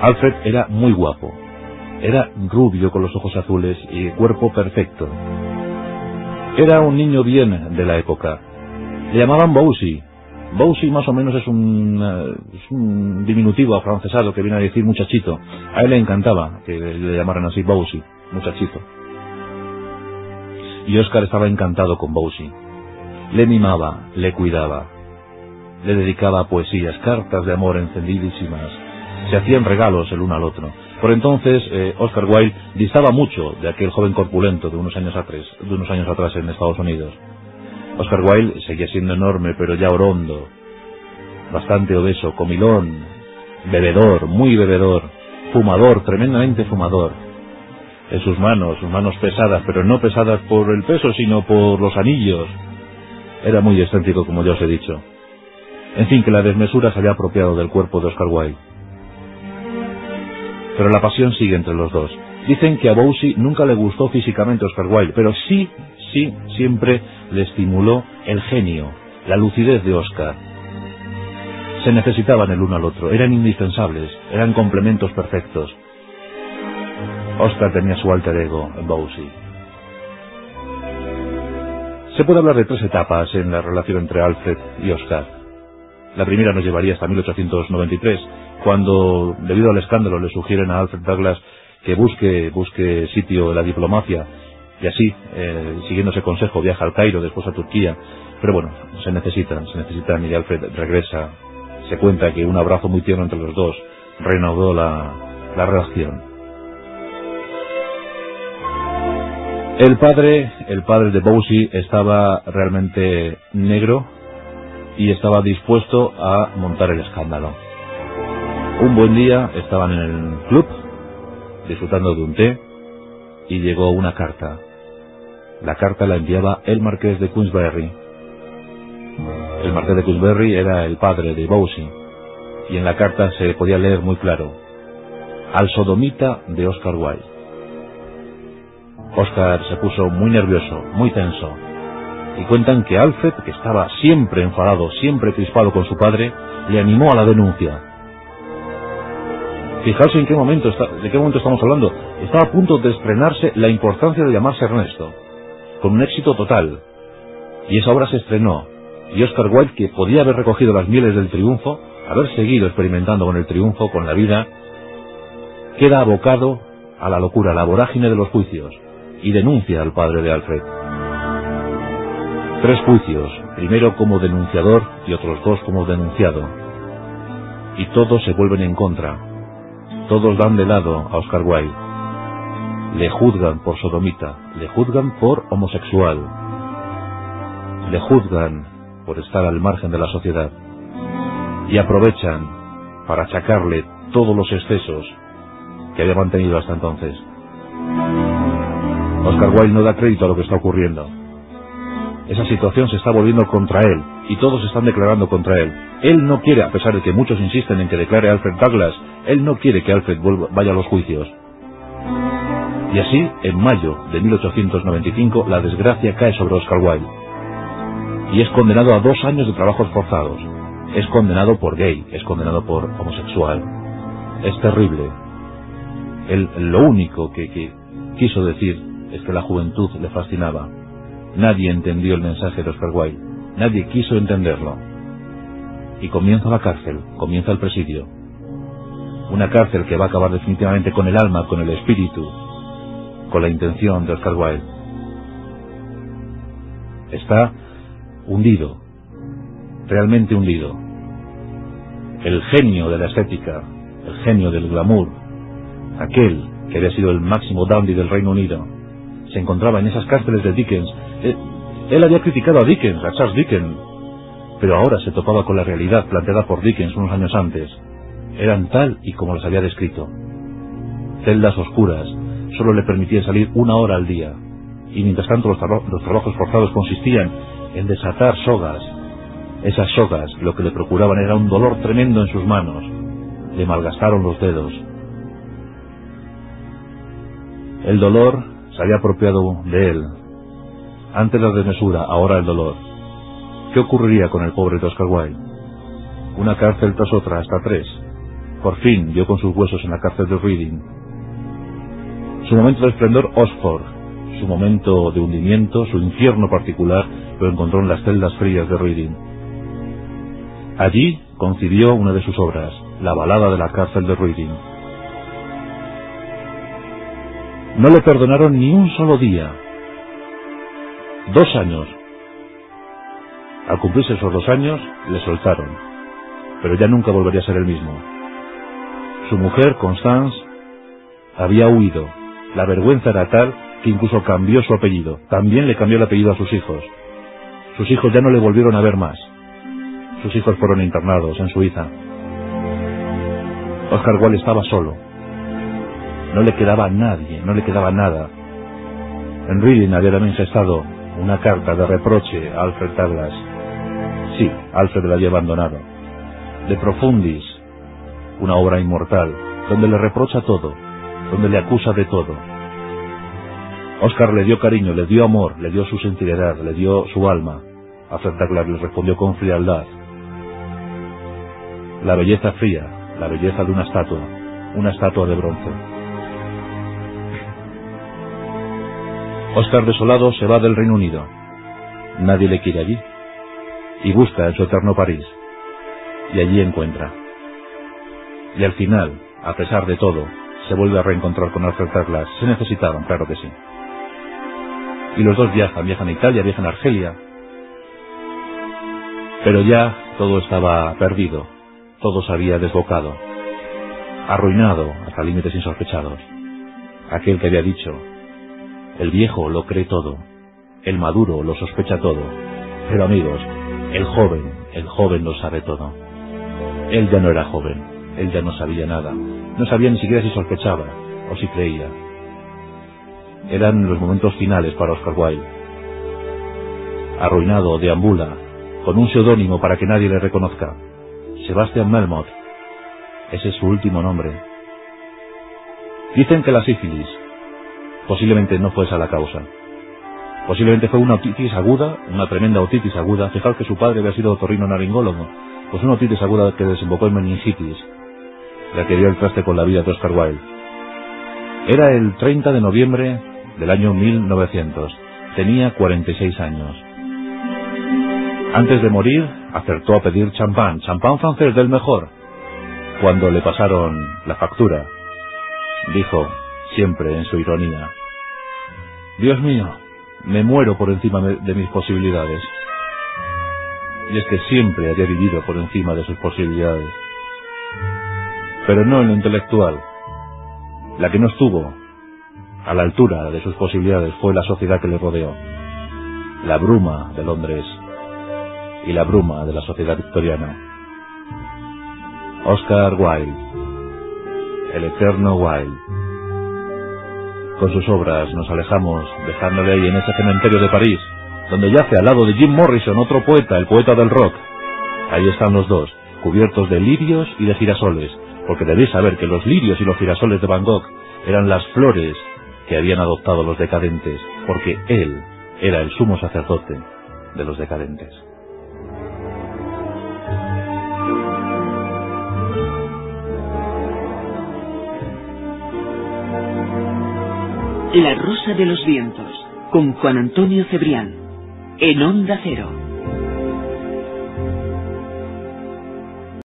Alfred era muy guapo. Era rubio con los ojos azules y cuerpo perfecto. Era un niño bien de la época. Le llamaban Bousy. Bousy más o menos es un diminutivo afrancesado que viene a decir muchachito. A él le encantaba que le llamaran así, Bousy, muchachito. Y Oscar estaba encantado con Bousy. Le mimaba, le cuidaba. Le dedicaba poesías, cartas de amor encendidísimas. Se hacían regalos el uno al otro. Por entonces, Oscar Wilde distaba mucho de aquel joven corpulento de unos años atrás en Estados Unidos. Oscar Wilde seguía siendo enorme, pero ya orondo, bastante obeso, comilón, bebedor, muy bebedor, fumador, tremendamente fumador. En sus manos pesadas, pero no pesadas por el peso, sino por los anillos. Era muy excéntrico, como ya os he dicho. En fin, que la desmesura se había apropiado del cuerpo de Oscar Wilde. Pero la pasión sigue entre los dos. Dicen que a Bousy nunca le gustó físicamente Oscar Wilde, pero sí, siempre le estimuló el genio, la lucidez de Oscar. Se necesitaban el uno al otro, eran indispensables, eran complementos perfectos. Oscar tenía su alter ego en Bousy. Se puede hablar de tres etapas en la relación entre Alfred y Oscar. La primera nos llevaría hasta 1893, cuando, debido al escándalo, le sugieren a Alfred Douglas que busque sitio en la diplomacia, y así, siguiendo ese consejo, viaja al Cairo, después a Turquía. Pero bueno, se necesitan, y Alfred regresa. Se cuenta que un abrazo muy tierno entre los dos reanudó la relación. El padre de Bousy estaba realmente negro y estaba dispuesto a montar el escándalo. Un buen día estaban en el club disfrutando de un té y llegó una carta. La carta la enviaba el marqués de Queensberry. El marqués de Queensberry era el padre de Bousy, y en la carta se podía leer muy claro: al sodomita de Oscar Wilde. Oscar se puso muy nervioso, muy tenso, y cuentan que Alfred, que estaba siempre enfadado, siempre crispado con su padre, le animó a la denuncia. Fijaos de qué momento estamos hablando. Estaba a punto de estrenarse La importancia de llamarse Ernesto, con un éxito total, y esa obra se estrenó, y Oscar Wilde, que podía haber recogido las mieles del triunfo, haber seguido experimentando con el triunfo, con la vida, queda abocado a la locura, a la vorágine de los juicios, y denuncia al padre de Alfred. 3 juicios, primero como denunciador y otros 2 como denunciado, y todos se vuelven en contra. Todos dan de lado a Oscar Wilde. Le juzgan por sodomita, le juzgan por homosexual, le juzgan por estar al margen de la sociedad, y aprovechan para achacarle todos los excesos que había mantenido hasta entonces. Oscar Wilde no da crédito a lo que está ocurriendo. Esa situación se está volviendo contra él, y todos están declarando contra él. Él no quiere, a pesar de que muchos insisten en que declare a Alfred Douglas, él no quiere que Alfred vaya a los juicios. Y así, en mayo de 1895, la desgracia cae sobre Oscar Wilde. Y es condenado a 2 años de trabajos forzados. Es condenado por gay, es condenado por homosexual. Es terrible. Él lo único que quiso decir es que la juventud le fascinaba. Nadie entendió el mensaje de Oscar Wilde. Nadie quiso entenderlo. Y comienza la cárcel, comienza el presidio. Una cárcel que va a acabar definitivamente con el alma, con el espíritu, con la intención de Oscar Wilde. Está hundido, realmente hundido. El genio de la estética, el genio del glamour, aquel que había sido el máximo dandy del Reino Unido, se encontraba en esas cárceles de Dickens. Él había criticado a Dickens, a Charles Dickens, pero ahora se topaba con la realidad planteada por Dickens unos años antes. Eran tal y como las había descrito. Celdas oscuras, solo le permitían salir 1 hora al día, y mientras tanto los trabajos forzados consistían en desatar sogas. Esas sogas lo que le procuraban era un dolor tremendo en sus manos, le malgastaron los dedos. El dolor se había apropiado de él. Antes la desmesura, ahora el dolor. ¿Qué ocurriría con el pobre de Oscar Wilde? Una cárcel tras otra, hasta 3. Por fin dio con sus huesos en la cárcel de Reading. Su momento de esplendor, Oxford. Su momento de hundimiento, su infierno particular, lo encontró en las celdas frías de Reading. Allí concibió una de sus obras, la balada de la cárcel de Reading. No le perdonaron ni un solo día. 2 años. Al cumplirse esos 2 años, le soltaron, pero ya nunca volvería a ser el mismo. Su mujer, Constance, había huido. La vergüenza era tal que incluso cambió su apellido. También le cambió el apellido a sus hijos. Sus hijos ya no le volvieron a ver más. Sus hijos fueron internados en Suiza. Oscar Wilde estaba solo. No le quedaba nadie, no le quedaba nada. En Reading había también gestado una carta de reproche a Alfred Douglas. Sí, Alfred la había abandonado. De Profundis, una obra inmortal, donde le reprocha todo, donde le acusa de todo. Oscar le dio cariño, le dio amor, le dio su sinceridad, le dio su alma. Alfred Douglas le respondió con frialdad. La belleza fría, la belleza de una estatua de bronce. Oscar, desolado, se va del Reino Unido. Nadie le quiere allí. Y busca en su eterno París. Y allí encuentra. Y al final, a pesar de todo, se vuelve a reencontrar con Alfred Douglas. Se necesitaban, claro que sí. Y los dos viajan a Italia, viajan a Argelia. Pero ya todo estaba perdido. Todo se había desbocado. Arruinado hasta límites insospechados. Aquel que había dicho: el viejo lo cree todo, el maduro lo sospecha todo. Pero amigos, el joven lo sabe todo. Él ya no era joven, él ya no sabía nada. No sabía ni siquiera si sospechaba o si creía. Eran los momentos finales para Oscar Wilde. Arruinado, deambula, con un seudónimo para que nadie le reconozca. Sebastian Melmoth. Ese es su último nombre. Dicen que la sífilis posiblemente no fue esa la causa. Posiblemente fue una otitis aguda, una tremenda otitis aguda. Fijaos que su padre había sido otorrinolaringólogo. Pues una otitis aguda que desembocó en meningitis, la que dio el traste con la vida de Oscar Wilde. Era el 30 de noviembre del año 1900. Tenía 46 años. Antes de morir, acertó a pedir champán francés del mejor. Cuando le pasaron la factura, dijo, siempre en su ironía: Dios mío, me muero por encima de mis posibilidades. Y es que siempre había vivido por encima de sus posibilidades. Pero no en lo intelectual. La que no estuvo a la altura de sus posibilidades fue la sociedad que le rodeó. La bruma de Londres y la bruma de la sociedad victoriana. Oscar Wilde, el eterno Wilde. Con sus obras nos alejamos, dejándole ahí en ese cementerio de París, donde yace al lado de Jim Morrison, otro poeta, el poeta del rock. Ahí están los dos, cubiertos de lirios y de girasoles, porque debéis saber que los lirios y los girasoles de Van Gogh eran las flores que habían adoptado los decadentes, porque él era el sumo sacerdote de los decadentes. La Rosa de los Vientos, con Juan Antonio Cebrián, en Onda Cero.